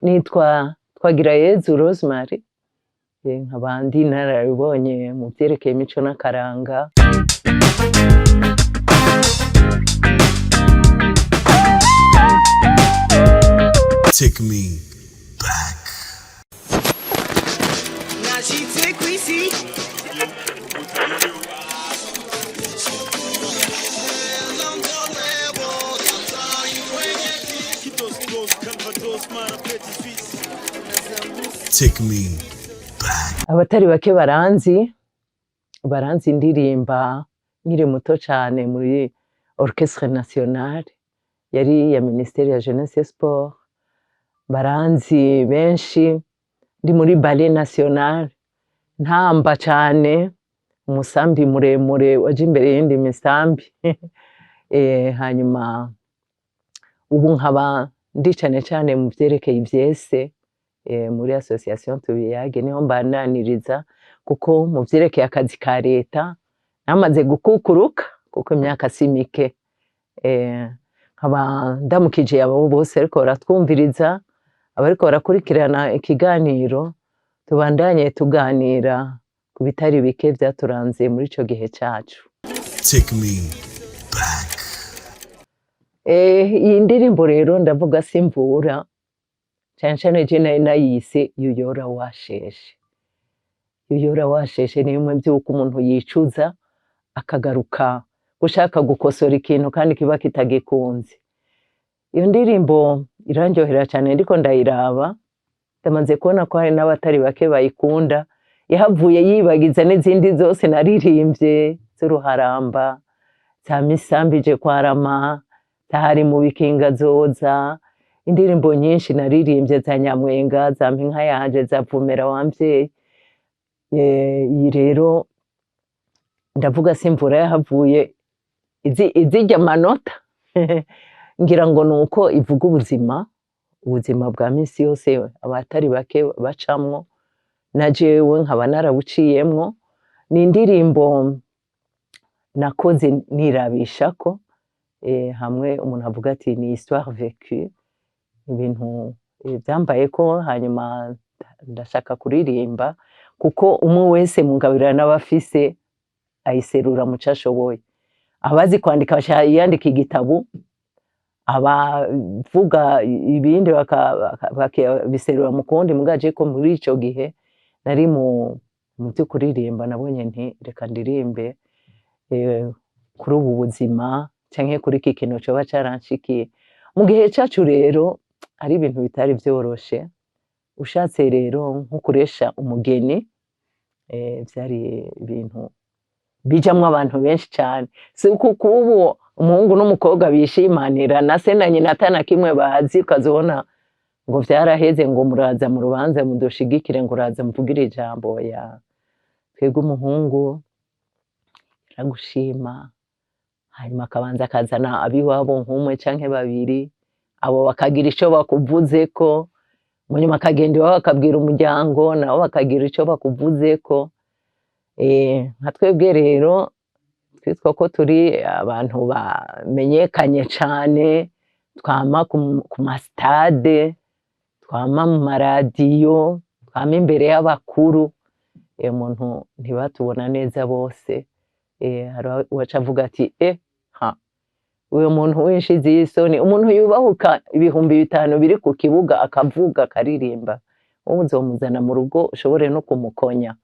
Nitwa Twagirayezu Rosemary, nkaba ndi inararibonye mu vyerekeye imico n'akaranga. Take me back. Now she take we see. Take me back. Abatari bake baranzi indirimba nkiri muto cane muri Orchestre Nationale yari ya Ministère ya Jeunesse et Sport. Baranzi benshi ndi muri Ballet National ntamba cane, umusambi muremure waje imbere y'indi misambi. Hanyuma ubu nkaba ndi cane mu vyerekeye ivyese muri Association Tubiyage niho mbananiriza, kuko mu vyerekeye akazi ka leta namaze gukukuruka kuko imyaka si mike. Nkaba ndamukije abo bose ariko baratwumviriza, abariko barakurikirana ikiganiro, tubandanye tuganira ku bitari bike vyaturanze muri ico gihe cacu. Take me back. Iyi ndirimbo rero ndavuga simvura cane je nari nayise Yuyora washeshe. Yuyora washeshe ni bimwe vy'uko umuntu yicuza akagaruka gushaka gukosora ikintu kandi kiba kitagikunze. Iyo ndirimbo iranryohera cane ndiko ndayiraba, ndamaze kubona ko hari n'abatari bake bayikunda. Yahavuye yibagiza n'izindi zose naririmbye z'uruharamba, za misambi je kwarama, tahari mu bikinga zoza, indirimbo nyinshi naririmbye za Nyamwenga, za Mpinka yanje, za Vumera wamvyeyi. Iyi rero ndavuga simvura yahavuye izirya amanota. Ngira ngo nuko ivuga ubuzima bwa misi yose abatari bake bacamwo, na jewe nkaba narabuciyemwo. Ni indirimbo nakoze nirabishako, hamwe umuntu avuga ati ni histoire vécue, ibintu vyambayeko, hanyuma ndashaka kuririmba kuko umwe wese mu ngabirano n'abafise ayiserura mu cashoboye. Abazi kwandika yandika igitabu, abavuga ibindi bakabiserura mu kundi. Mugaje ko muri ico gihe nari mu vyo kuririmba, nabonye nti reka ndirimbe kuri ubu buzima canke kuri iki kintu coba caranshikiye. Mu gihe cacu rero ari ibintu bitari vyoroshe. Ushatse rero nko kuresha umugeni, vyari ibintu bijamwo abantu benshi cane. Si kuko ubu umuhungu n'umukobwa bishimanira na se na nyina atana kimwe bazi, ukazibona ngo vyaraheze ngo muraza mu rubanza mudushigikire, ngo uraza mvugire ijambo. Ya twebwe umuhungu aragushima, hanyuma akabanza akazana abiwabo nk'umwe canke babiri, abo bakagira ico bakuvuzeko, munyuma akagenda iwabo akabwira umuryango, nabo bakagira ico bakuvuzeko. Nka twebwe rero twitwa ko turi abantu bamenyekanye cane, twama ku masitade, twama mu maradiyo, twama imbere y'abakuru. Umuntu ntibatubona neza bose. Hari uwaca avuga ati uyu muntu w'inshizi y'isoni, umuntu yubahuka 5,000 biri ku kibuga akavuga akaririmba, wowe uzomuzana mu rugo ushobore no kumukonya.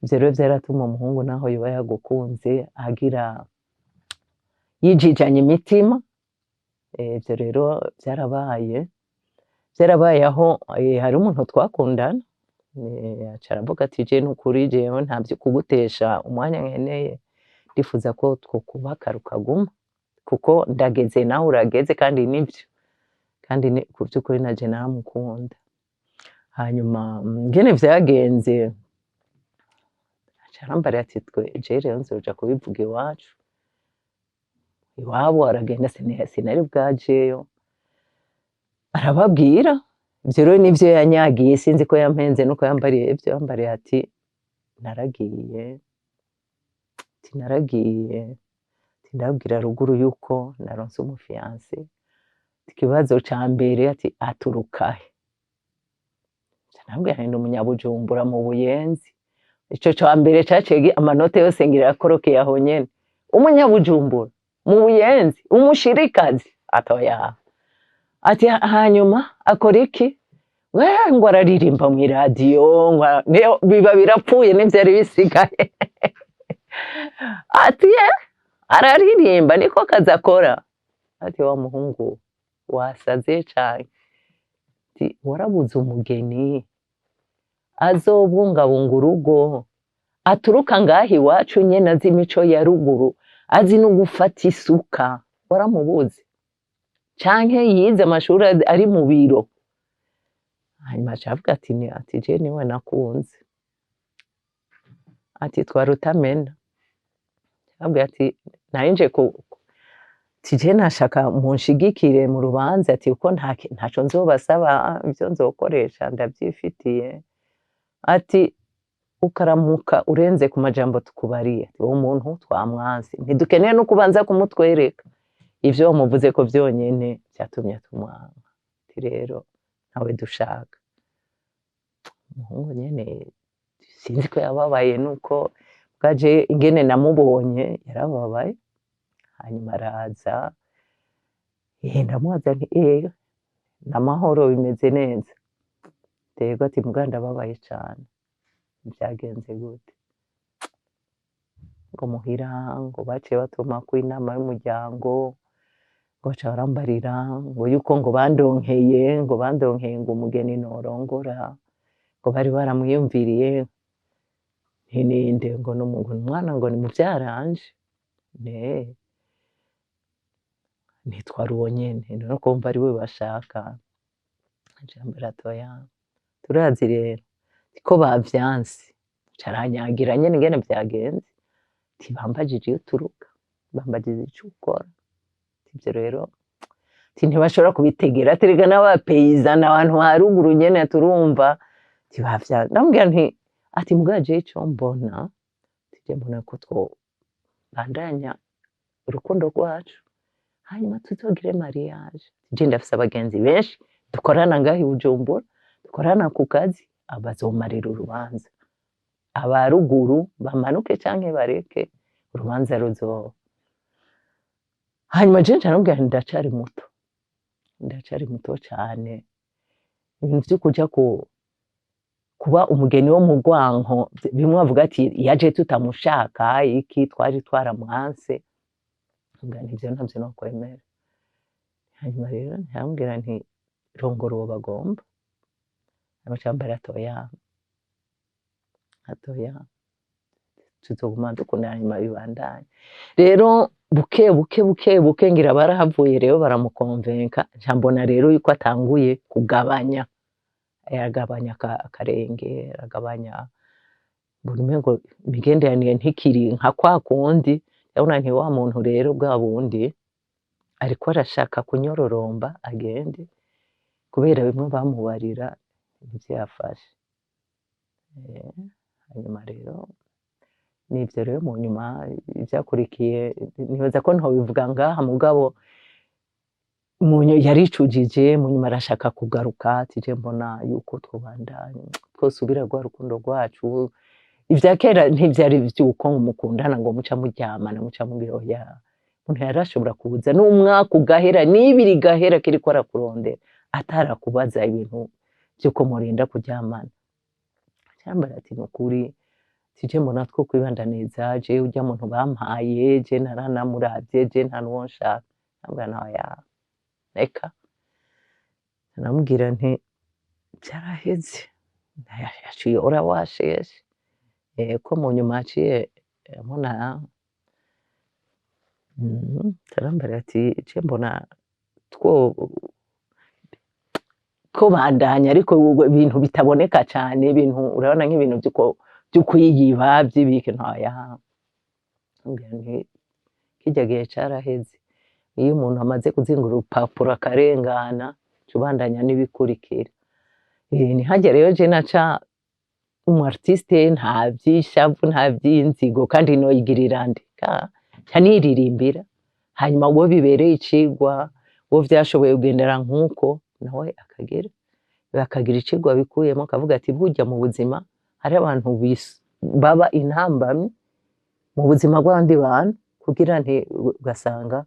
Ivyo rero vyaratuma umuhungu naho yoba yagukunze agira yijijanye imitima. Ivyo rero vyarabaye aho hari umuntu twakundana, aca aravuga ati je n'ukuri jewe ntavyo kugutesha umwanya nkeneye, ndifuza ko twokubaka rukaguma, kuko ndageze nawe urageze kandi nivyo, kandi ku vy'ukuri naje naramukunda. Hanyuma ngene vyagenze, aca arambarira ati je rero nzoja kubivuga iwacu. Iwabo aragenda, sinari bwajeyo, arababwira. Ivyo rero nivyo yanyagiye, sinzi ko yampenze nuko yambariye ivyo. Yambariye ati naragiye, ndabwira ruguru yuko naronse umufiance. Ikibazo ca mbere ati aturukahe. nambwira nti ndi umunyabujumbura mu Buyenzi, ico ca mbere caciye amanota yose ngira yakorokeye aho nyene, umunyabujumbura mu Buyenzi umushirikazi atoya, ati hanyuma akora iki, ngo araririmba mw'iradiyo biba birapfuye n'ivyari bisigaye ati araririmba niko kazi akora, ati wa muhungu wasaze cane, ati warabuze umugeni azobungabunga urugo, aturuka ngaha iwacu nyene azi imico ya ruguru, azi no gufata isuka, waramubuze canke yize amashuri ari mu biro. Hanyuma acavuga ati je niwe nakunze, ati twarutamena, abwira ati narinje je nashaka munshigikire mu rubanza, ati kuko ntaco nzobasaba, ivyo nzokoresha ndavyifitiye, ati ukaramuka urenze ku majambo tukubariye, ati uwo muntu twamwanse, ntidukeneye no kubanza kumutwereka, ivyo wamuvuze ko vyonyene vyatumye tumwanka, ati rero ntawe dushaka. Umuhungu nyene sinzi ko yababaye nuko bwaje ingene namubonye yarababaye, hanyuma araza ndamubaza nti n'amahoro bimeze neza, yego ati muga ndababaye cane, vyagenze gute, ngo muhira ngo baciye batumako inama y'umuryango, ngo baca barambarira ngo yuko ngo bandonkeye ngo umugeni norongora, ngo bari baramwiyumviriye, nti ninde, ngo n'umwana ngo ni muvyaranje, ntitwari uwo nyene, no kumva ari we bashaka, ijambo ratoya turazi rero ko bavyanse, caranyagira nyene ingene vyagenze, ati bambajije iyo uturuka, bambajije ico ukora, ivyo rero ntibashobora kubitegera, ati rega n'abapeyizana abantu ba ruguru nyene turumva, ndamubwira nti ati muga jewe ico mbona, je mbona ko twobandanya urukundo rwacu, hanyuma tuzogire mariage, je ndafise abagenzi benshi dukorana ngaha i Bujumbura, dukorana ku kazi, bazomarira urubanza, aba ruguru bamanuke canke bareke, urubanza ruzoba. Hanyuma je ndamubwira nti ndacari muto cane, ibintu vyo kuja kuba umugeni wo mu rwanko, bimwe bavuga ati yaje tutamushaka iki, twari twaramwanse, ivyo ntavyo nokwemera. Hanyuma rero ndamubwira nti rongora uwo bagomba, amajambo atoya tuzoguma dukundana hanyuma bibandanye. Rero buke ngira barahavuye rero baramukonvenka, nca mbona rero yuko atanguye kugabanya, aragabanya akarenge, aragabanya, mbona umengo imigenderanire ntikiri nka kwa kundi, ndabona nti wa muntu rero bwa bundi ariko arashaka kunyororomba agende, kubera bimwe bamubarira ntivyafashe. Hanyuma rero nivyo rero mu nyuma ivyakurikiye nibaza ko ntobivuga ngaha, mugabo yaricujije, mu nyuma arashaka kugaruka, ati je mbona yuko twobandanya twosubira rwa rukundo rwacu, ivya kera ntivyari vyuko mukundana ngo muca muryamana muca mugira oya, umuntu yarashobora kuza n'umwaka ugahera n'ibiri gahera kiriko arakurondera atarakubaza ibintu vyuko murinda kuryamana. Cambara ati nukuri je mbona two kwibandaniza, je urya muntu bampaye, je naranamuravye, je nta nuwo nshaka, nambwira noya reka, namubwira nti vyaraheze, yaciye washeshe, ko mu nyuma yaciye abona, arambwira ati je mbona ko bandanya, ariko ibintu bitaboneka cane, ibintu urabona nk'ibintu vy'ukwiyiba vy'ibiki, ntoya, ambwira nti kirya gihe caraheze, iyo umuntu amaze kuzinga urupapuro akarengana, cubandanya n'ibikurikira. Nihajya rero je naca umu artiste nta vy'ishavu nta vy'inzigo, kandi noyigirira nde, ca niririmbira, hanyuma uwo bibereye icigwa, uwo vyashoboye kugendera nk'uko nawe akagira bakagira icigwa bikuyemo akavuga ati burya mu buzima hari abantu baba intambamyi mu buzima bw'abandi bantu kugira ugasanga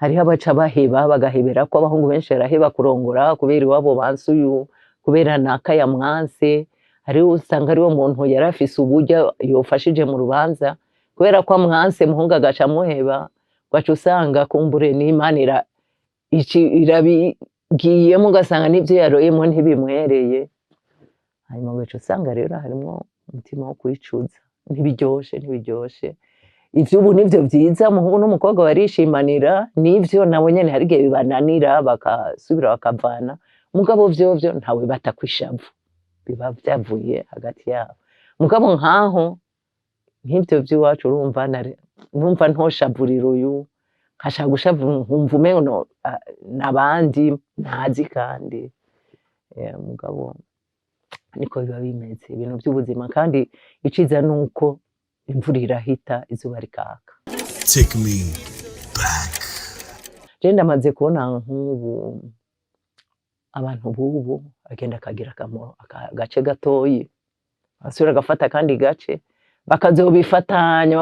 hariho abaca baheba bagahebera ko abahungu benshi baraheba kurongora kubera iwabo bansuyu kubera naka yamwanse hariho usanga ariwo muntu yari afise uburyo yofashije mu rubanza kubera ko amwanse muhungu agaca amuheba ugaca usanga kumbure n'Imana irabigiyemo ugasanga n'ibyo yaroyemo ntibimwereye hanyuma ugaca usanga rero harimo umutima wo kwicuza ntibiryoshe ivy'ubu nivyo vyiza umuhungu n'umukobwa barishimanira nivyo nabo nyene hari igihe bibananira bakasubira bakavana mugabo vyovyo ntawe batakwishavu biba vyavuye hagati yabo mugabo nkaho nk'ivyo vy'iwacu urumva numva ntoshavurira uyu nkashaka gushavura nkumva umengo n'abandi ntazi kandi mugabo niko biba bimeze ibintu by'ubuzima kandi iciza nuko imvura irahita izuba rikaka. Take me back. Je ndamaze kubona nk'ubu abantu bubu agenda akagira agace gatoyi asubira agafata kandi gace bakazobifatanya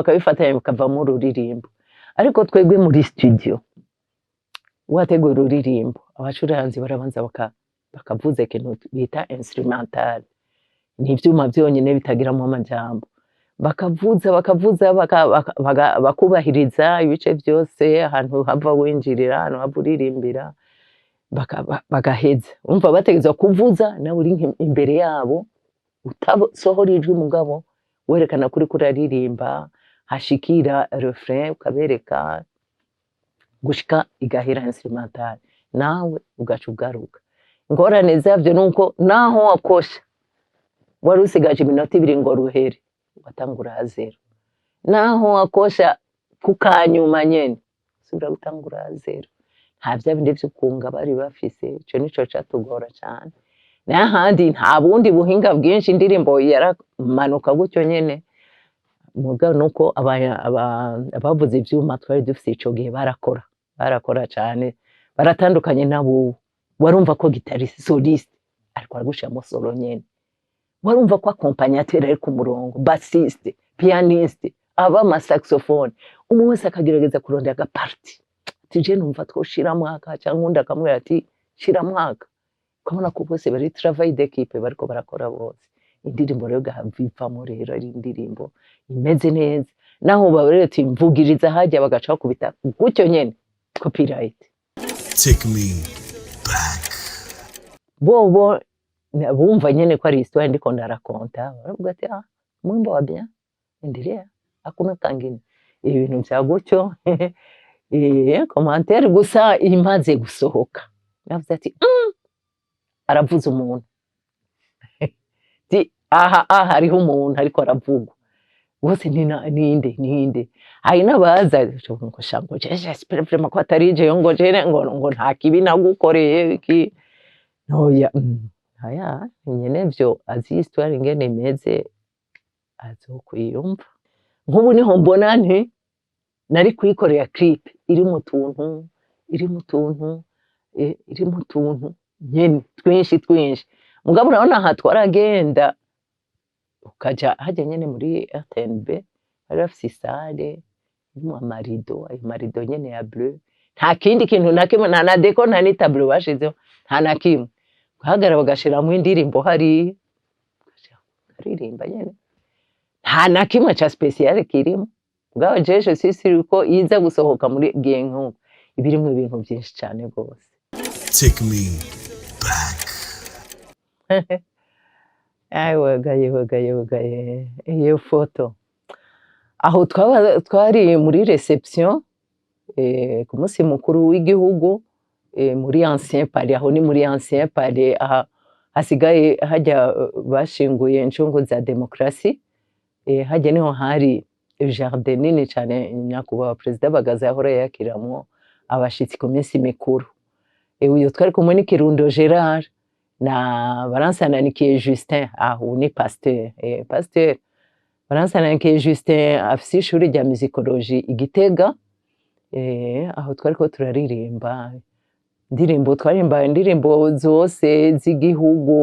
bakavamo ururirimbo ariko twebwe muri studio wategura ururirimbo abacuranzi barabanza bakavuza ikintu bita instrumental ni ivyuma byonyine bitagiramo amajambo bakavuza bakubahiriza ibice byose ahantu hava winjirira ahantu hava uririmbira bagaheza umva bategeza kuvuza nawe uri imbere yabo utasohora ijwi mugabo werekana kuri kuraririmba hashikira refrain ukabereka gushika igahera instrumental nawe ugaca ugaruka ingorane zavyo nuko naho wakosha wari usigaje iminota 2 ngo ruhere watangura zero naho wakosha kukanyuma nyene subira gutangura zero nta bya bindi byo kunga bari bafise ico nico catugora cyane n'ahandi nta bundi buhinga bwinshi indirimbo yaramanuka gutyo nyene mugabo nuko abavuze ivyuma twari dufise ico gihe barakora cyane baratandukanye nabo warumva ko guitariste soliste ariko aragushamo solo nyene warumva ko accompagnateur ari ku murongo bassiste pianiste aba saxophone umwe akagerageza kurondera agaparti tije numva twoshira mwaka cyangwa undi akamubwira ati shira mwaka ukabona ko bose bari travail d'équipe bariko barakora bose indirimbo rero gavivamo rero ari indirimbo imeze neza naho babarere ati mvugiriza hajya bagaca kubita gutyo nyene copyright. Take me back. Bobo bumva nyene ko ari histoire ndiko ndarakonta baravuga ati mwimbo wa bien endelea hakuna kangine ibintu bya gutyo commentaire gusa imaze gusohoka navuze ati aravuza umuntu ti hariho umuntu ariko aravugwa bose ninde hari nabaza ngo shango jeje espere vraiment ko atarije ngo jene ngo nta kibi nagukoreye iki noya aya nyene vyo azi histoire ingene imeze azokwiyumva nk'ubu niho mbona nari kuyikorera clip iri mu tuntu nyene twinshi mugabo urabona aha twaragenda ukaja hajya nyene muri RTNB bari bafise isale irimo amarido ayo marido nyene ya bleu nta kindi kintu na kimwe nta na deco nta ni tableau bashizeho nta na kimwe guhagara bagashiramo indirimbo hari aririmba nyene nta na kimwe ca special kirimo bwawe jeje sisi ko iza gusohoka muri genko ibirimo ibintu byinshi cyane rwose. Take me back. Wagaye iyo foto aho twari muri reception ku munsi mukuru w'igihugu muri ancien palais aho ni muri ancien palais hasigaye hajya bashinguye incungu za demokrasi hajya niho hari jardin nini cyane nyakubahwa perezida Bagaza yahora yakiramwo abashitsi ku minsi mikuru uyo twari kumwe ni Kirundo Gerard na baransananikiye Justin aho ni pasteur baransananikiye Justin afise ishuri rya musicologie Igitega aho twari ko turaririmba indirimbo twarimba indirimbo zose z'igihugu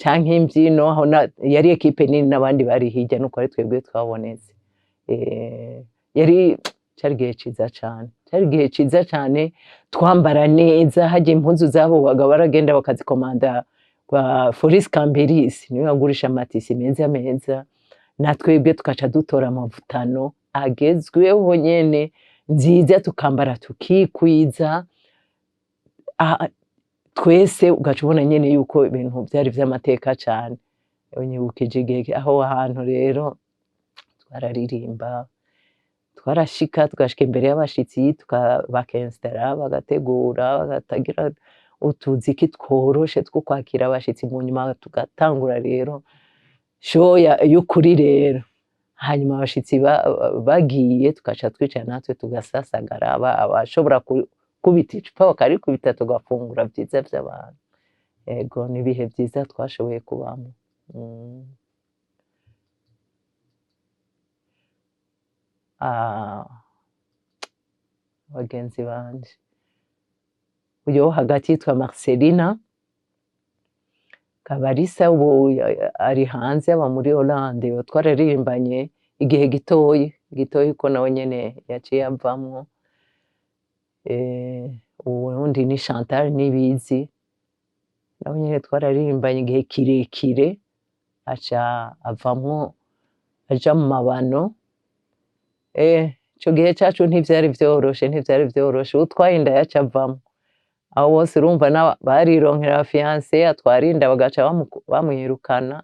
canke imbyino aho yari ekipe nini n'abandi bari hirya nuko ari twebwe twabonetse yari cari igihe ciza cane, cari igihe ciza cane twambara neza harya impuzu zabo baga baragenda bakazikomanda kwa Foris Camberis niwe yagurisha amatisi meza meza natwebwe tukaca dutora amavutano agezweho nyene nziza tukambara tukikwiza twese ugaca ubona nyene yuko ibintu vyari vy'amateka cane unyibukije igihe aho hantu rero twararirimba twarashika tugashika imbere y'abashitsi bakenstara bagategura bagatagira utuziki tworoshe two kwakira abashitsi mu nyuma tugatangura rero show y'ukuri rero hanyuma abashitsi bagiye tugaca twicara natwe tugasasagara abashobora kubita icupa bakarikubita tugafungura vyiza vy'abantu ego n'ibihe vyiza twashoboye kubamo. Bagenzi banje uyo wo hagati yitwa Marcelina Kabarisa ubu ari hanze aba muri Hollande twararirimbanye igihe gitoyi ko nawe nyene yaciye avamwo uwundi ni Chantal Nibizi nawe nyene twararirimbanye igihe kirekire aca avamwo aja mu mabano ico gihe cacu ntivyari vyoroshe utwaye inda yaca avamwo aho bose urumva barironkera fiancé atwara inda bagaca bamwirukana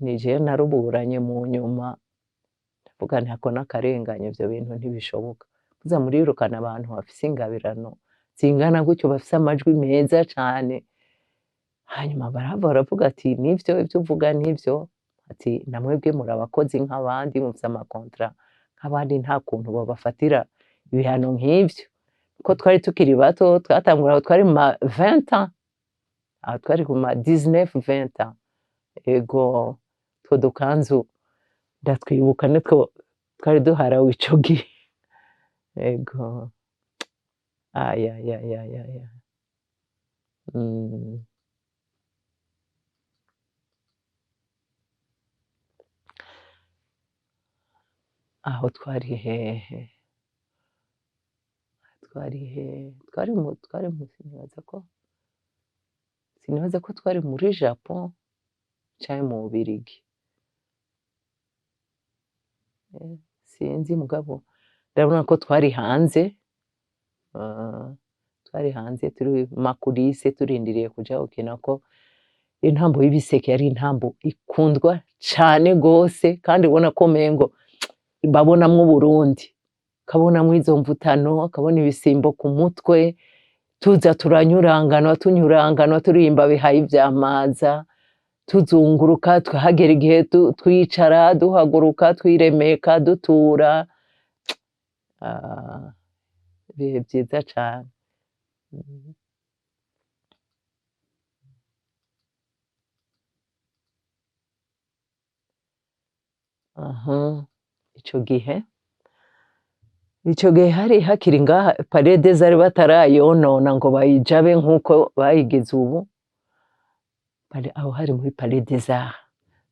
ni jewe naruburanye mu nyuma ndavuga nti ako n'akarengane ivyo bintu ntibishoboka kuza murirukana abantu bafise ingabirano zingana gutyo bafise amajwi meza cane hanyuma baravuga ati nivyo ivyo uvuga nivyo ati namwebwe muri abakozi nk'abandi mufise amakontra nk'abandi nta kuntu babafatira ibihano nk'ivyo ko twari tukiri bato twatangura aho twari mu ma 20 ans aho twari ku ma 19-20 ans ego two dukanzu ndatwibuka nitwo twari duharawe ico gihe ego aya aho twari hehe twari mu sinibaza ko twari muri Japon canke mu Bubirigi sinzi mugabo ndabona ko twari hanze turi makulise turindiriye kuja gukina ko intambo y'ibiseke yari intambo ikundwa cane gose kandi ubona ko mengo babonamwo Burundi kabonamwo izo mvutano kabona ibisimbo ku mutwe tuza tunyuranganwa turimba bihaye ivyamaza tuzunguruka twahagera igihe twicara duhaguruka twiremeka dutura ibihe vyiza cane. Ico gihe hari hakiri ngaha parede zari batarayonona ngo bayijabe nk'uko bayigize ubu aho hari muri parede zaha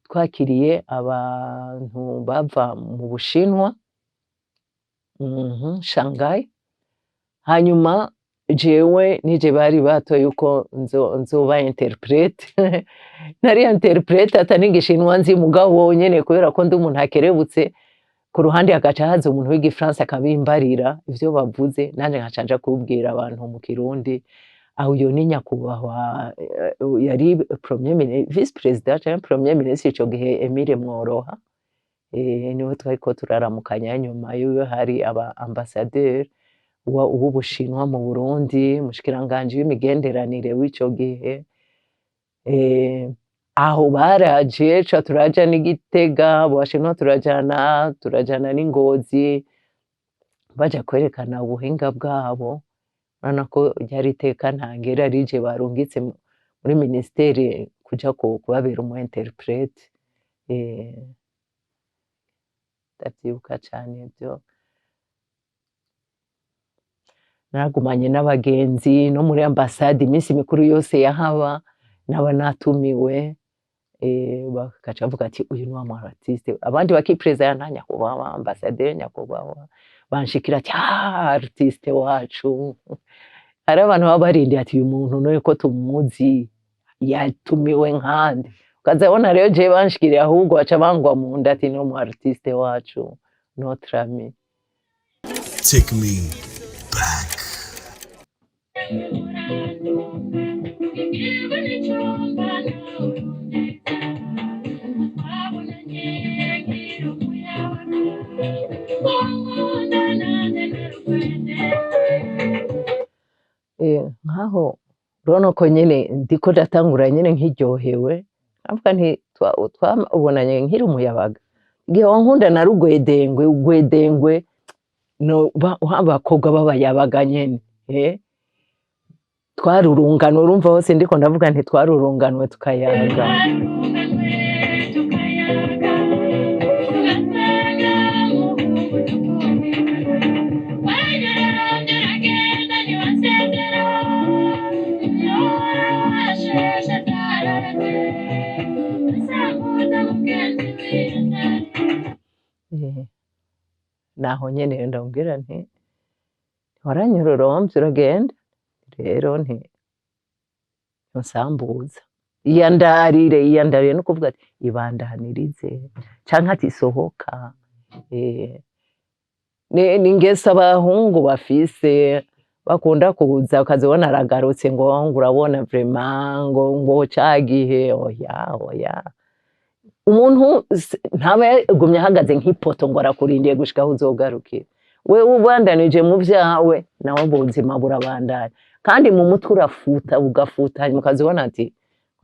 twakiriye abantu bava mu Bushinwa Shanghai hanyuma jewe nije bari batoye yuko nzoba interprete nari interprete atani gishinwa nzi mugabo nyene kubera ko ndi umuntu akerebutse ku ruhande hagaca haza umuntu w'igifaransa akabimbarira ivyo bavuze nanje nkacanja kubwira abantu mu Kirundi aho iyo ni nyakubahwa yari vice president cyangwa premier ministre ico gihe Emile Mworoha niwe twariko turaramukanya nyuma yiwe hari aba ambassadeur w'Ubushinwa mu Burundi mushikiranganje w'imigenderanire w'ico gihe aho baraje turaja n'Igitega Abashinwa turajana n'Ingozi baja kwerekana ubuhinga bwabo urabona ko ryari iteka ntangere rije barungitse muri ministere kuja kubabera umu interprete ndavyibuka cane ivyo naragumanye n'abagenzi no muri ambasade iminsi mikuru yose yahaba naba natumiwe bakaca bavuga ati uyu ni wa artiste abandi bakipreza nta nyakubahwa ambassadeur nyakubahwa banshikira ati artiste wacu hari abantu baba barindiye ati uyu muntu noye ko tumuzi yatumiwe nkande ukazabona rero je banshikiriye ahubwo baca bangwa mu nda ati ni umu artiste wacu notre ami. Take me back. Nkaho urabona ko nyine ndiko ndatangura nyine nkiryohewe navuga nti twabonanye nkiri umuyabaga igihe wankunda na rugwedengwe no abakobwa b'abayabaga nyene twarurungano urumva hose ndiko ndavuga nti twarurunganwe tukayaga naho nyene ndambwira nti waranyuroromvye uragenda rero nti nsambuza iyandarire no kuvuga ati ibandanirize canke ati sohoka ni ngese abahungu bafise bakunda kuza ukazibona aragarutse ngo urabona vraiment ngo cagihe oya umuntu ntaba yagumye ahagaze nk'ipoto ngo arakurindiye gushika aho uzogarukira wewe ubandanije mu vyawe nawe ubuzima burabandanya kandi mu mutwe ugafuta hanyuma ukazibona ati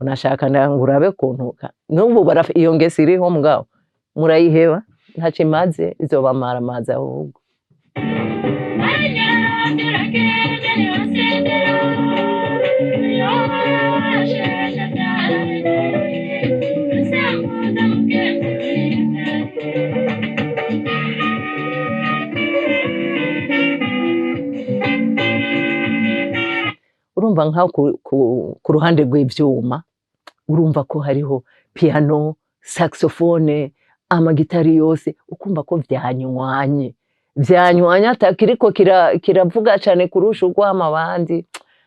unashaka ndangurabe kuntuka n'ubu iyo ngese iriho mugabo murayiheba ntaco imaze izobamara amazi ahubwo. Urumva nka ku ruhande rw'ivyuma urumva ko hariho piano saxophone amagitari yose ukumva ko vyanywanye atakiriko kiravuga cane kurusha urwama abandi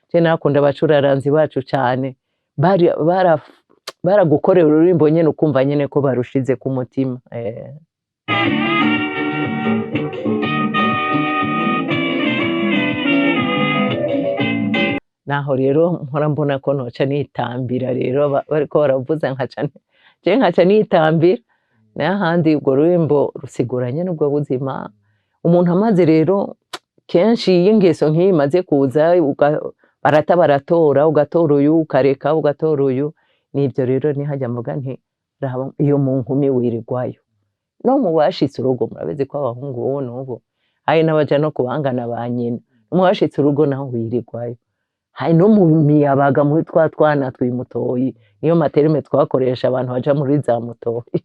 je nakunda abacuraranzi bacu cane baragukorera ururimbo nyene ukumva nyene ko barushize ku mutima naho rero mpora mbona ko noca nitambira rero bariko baravuza nkaca nitambira n'ahandi urwo rurimbo rusiguranye n'ubwo buzima umuntu amaze rero kenshi y'ingeso nk'iyi imaze kuza baratora ugatora uyu ukareka ugatora uyu nivyo rero nihajya mvuga nti iyo mu nkumi wirirwayo no mu bashitse urugo murabeze ko abahungu ubu n'ubu hari n'abaja no kubangana ba nyina mu bashitse urugo naho wirirwayo hari no mu miyabaga muri twana twimutoyi niyo materime twakoresha abantu baja muri za mutoyi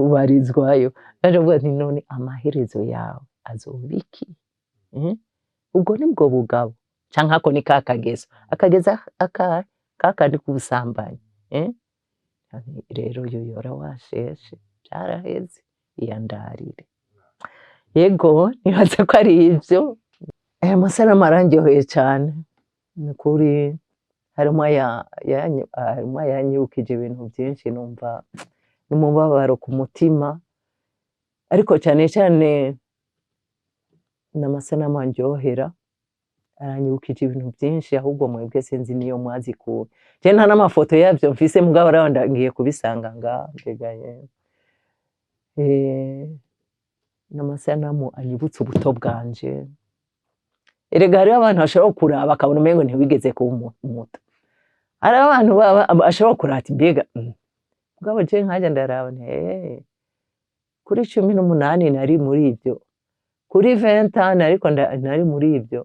ubarizwayo naje mvuga nti none amaherezo yawe azobiki ubwo nibwo bugabo canke ako ni kakageza kakandi kubusambanyi rero yoyora washeshe byaraheze iyandarire yego nibaza ko ari ivyo amasanamu arangyoheye cane nukuri harimo yanyibukije ibintu byinshi numva n'umubabaro ku mutima ariko cyane cyane n'amasanamu andyohera aranyibukije ibintu byinshi ahubwo mwebwe sinzi niyo mwazikuye je nta n'amafoto yavyo mfise mugabo ngiye kubisanga ngahe n'amasanamu anyibutse ubuto bwanje erega hariho abantu bashobora kuraba bakabona umengo ntiwigeze kuba umuto hari abantu bashobora kuraba ati mbega mugabo je nkaja ndaraba kuri 18 nari muri ivyo kuri 20 ariko nari muri ivyo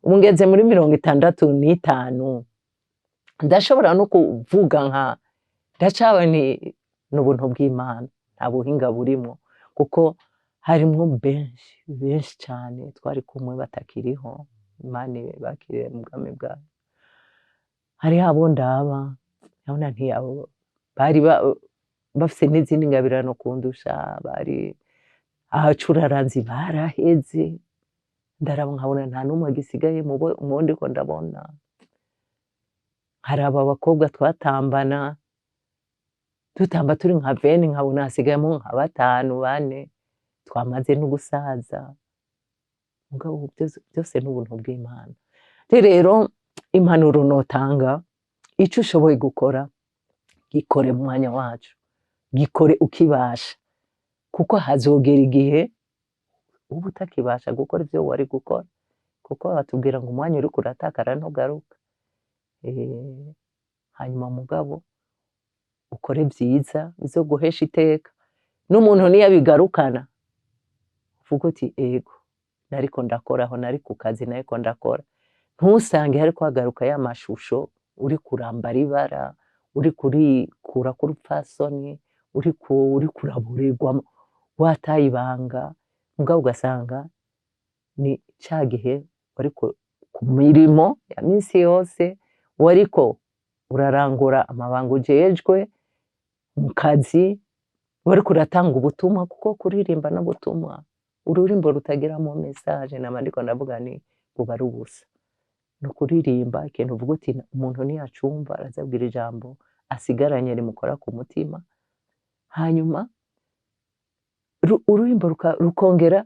umugeze muri 65 ndashobora no kuvuga nka ndacawe ni n'ubuntu bw'Imana nta buhinga burimo kuko harimwo benshi cyane twari kumwe batakiriho, Imana ibakire mu bwami bwayo. Hariho abo ndaba ndabona ntiyabo bari bafise n'izindi ngabirano kundusha, bari abacuraranzi baraheze, ndaraba nkabona nta n'umwe agisigaye mu ndiko ndabona. Hari aba bakobwa twatambana dutamba turi nka 20 nkabona hasigayemo nka 5 4 twamaze no gusaza. Mugabo byose n'ubuntu bw'Imana. Rero impanuro notanga, icyo ushoboye gukora gikore mu mwanya wacu, gikore ukibasha, kuko hazogera igihe uba utakibasha gukora ibyo wari gukora, kuko batubwira ngo umwanya uri kuratakara ntugaruka. Hanyuma mugabo ukore byiza bizoguhesha iteka, n'umuntu niyabigarukana uvuga uti ego nariko ndakoraho, nari ku kazi nariko ndakora. Ntusange hari kwagaruka ya mashusho uri kurambara ibara, uri kurikura ku rupfasoni, uri kuraburirwa wataye ibanga, mugabo ugasanga ni ca gihe wariko ku mirimo ya minsi yose, wariko urarangura amabanga ujejwe mu kazi, wariko uratanga ubutumwa, kuko kuririmba n'ubutumwa, ururimbo rutagiramo message n'amandiko ndavuga ni buba ari ubusa. No kuririmba ikintu uvuga uti umuntu niyacumva arazabwira ijambo asigaranye rimukora ku mutima, hanyuma ururimbo rukongera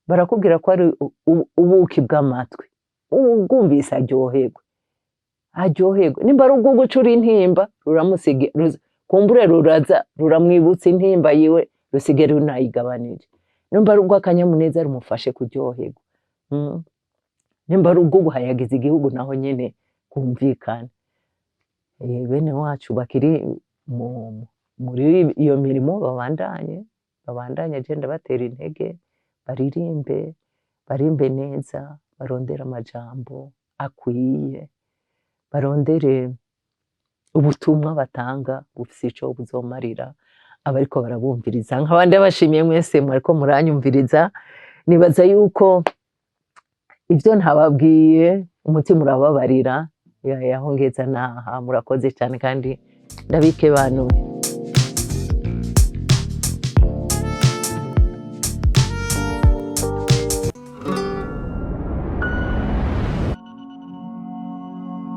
barakubwira ko ari ubuki bw'amatwi, ubwumvise aryoherwe. Nimba ari ubwo gucura intimba ruramusige, kumbure ruraza ruramwibutsa intimba yiwe, rusigere runayigabanije. Nimba ari ubwo akanyamuneza rumufashe kuryoherwa. Nimba ari ubwo guhayagiza igihugu naho nyene kumvikana. Bene wacu bakiri muri iyo mirimo babandanye agenda batera intege, barimbe neza, barondera amajambo akwiye, barondere ubutumwa batanga bufise ico buzomarira abariko barabumviriza. Nk'abandi bashimiye mwese mwariko muranyumviriza, nibaza yuko ibyo ntababwiye umutima urababarira, yahongeza naha. Murakoze cyane kandi ndabike banuye.